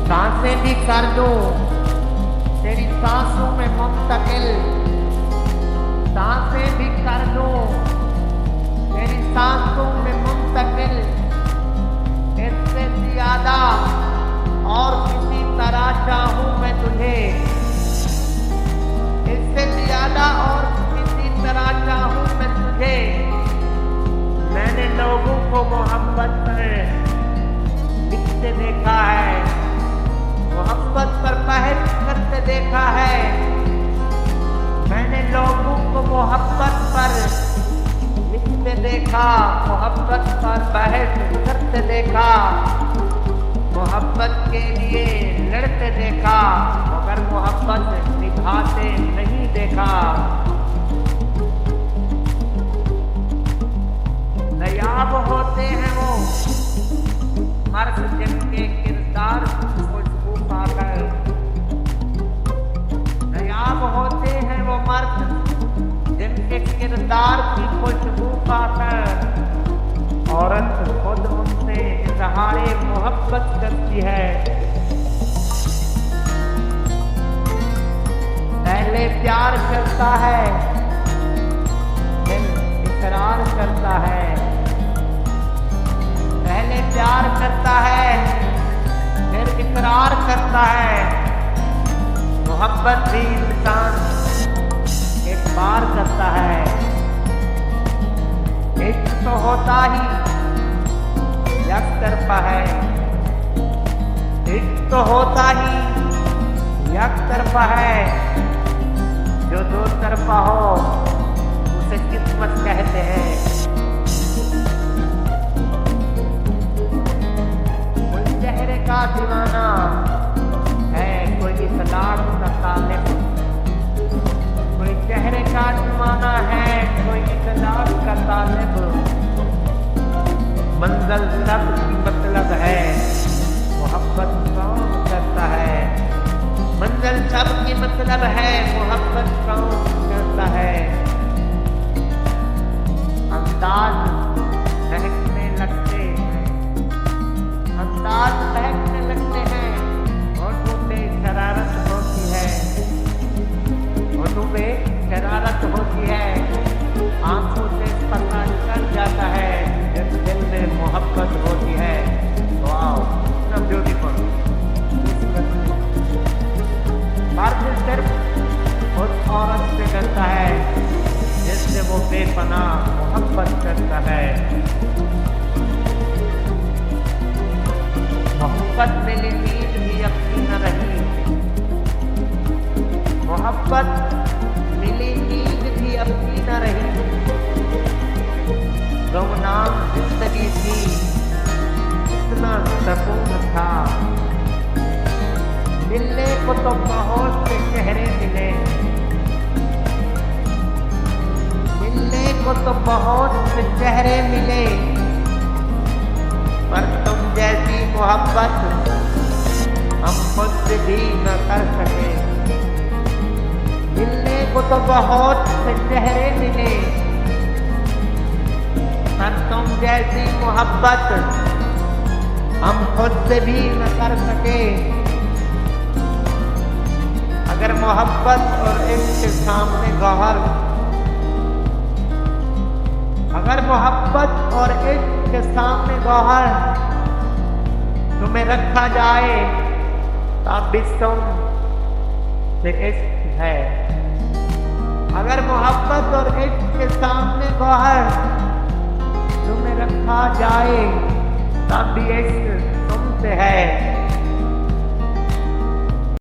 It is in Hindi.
सांसें भी कर दो तेरी सांसों में मुंतकिल, सांसें भी कर दो तेरी सांसों में मुंतकिल। इससे ज्यादा और किसी तरह चाहूं मैं तुझे, इससे ज्यादा और किसी तरह चाहूं मैं तुझे। मैंने लोगों को मोहब्बत पर लिखते देखा है, मोहब्बत पर बहस करते देखा है। मैंने लोगों को मोहब्बत पर लिखते देखा, मोहब्बत पर बहस करते देखा, मोहब्बत के लिए लड़ते देखा, मगर मोहब्बत निभाते नहीं देखा। नायाब होते हैं वो मर्द जिनके किरदार को छू पाकर, नायाब होते हैं वो मर्द जिनके किरदार की खुशबू पाकर औरत खुद उनसे इजहारे मोहब्बत करती है। पहले प्यार करता है, फिर इकरार करता है। पहले प्यार करता है, फिर इकरार करता है। मोहब्बत भी इंसान एक बार करता है। इश्क तो होता ही एक तरफा है, इश्क तो होता ही एक तरफा है। जो दो तरफा हो उसे किस्मत कहते हैं। कोई चेहरे का दीवाना है, कोई तलाक का तालिब, कोई चेहरे का दीवाना है, कोई तलाक का तालिब। मंजिल सब की मतलब है, मोहब्बत कौन करता है। मंजिल सब की मतलब है, मोहब्बत कौन करता है। अंदाज महकने लगते हैं, अंदाज महकने लगते हैं। होठों पे शरारत होती है, होठों पे शरारत होती है। आंखों से पता चल जाता है जब दिल में मोहब्बत होती है। वाओ, इतना ब्यूटीफुल। मर्द सिर्फ उस औरत से डरता है जिससे वो बेपनाह मोहब्बत करता है। मोहब्बत मिली नींद भी अपनी न रही, मोहब्बत मिली नींद भी अपनी न रही। गुमनाम जिंदगी थी, इतना सुकून था। मिलने को तो बहुत से चेहरे मिले, मिलने को तो बहुत से चेहरे मिले, पर तुम जैसी मोहब्बत हम खुद से भी न कर सके। मिलने को तो बहुत से चेहरे मिले, पर तुम जैसी मोहब्बत हम खुद से भी न कर सके। अगर मोहब्बत और इश्क के सामने गौहर, अगर मोहब्बत और इश्क के सामने गौहर तुम्हें रखा जाए तब भी तुम से इश्क है। अगर मोहब्बत और इश्क के सामने गौहर तुम्हें रखा जाए तब भी इश्क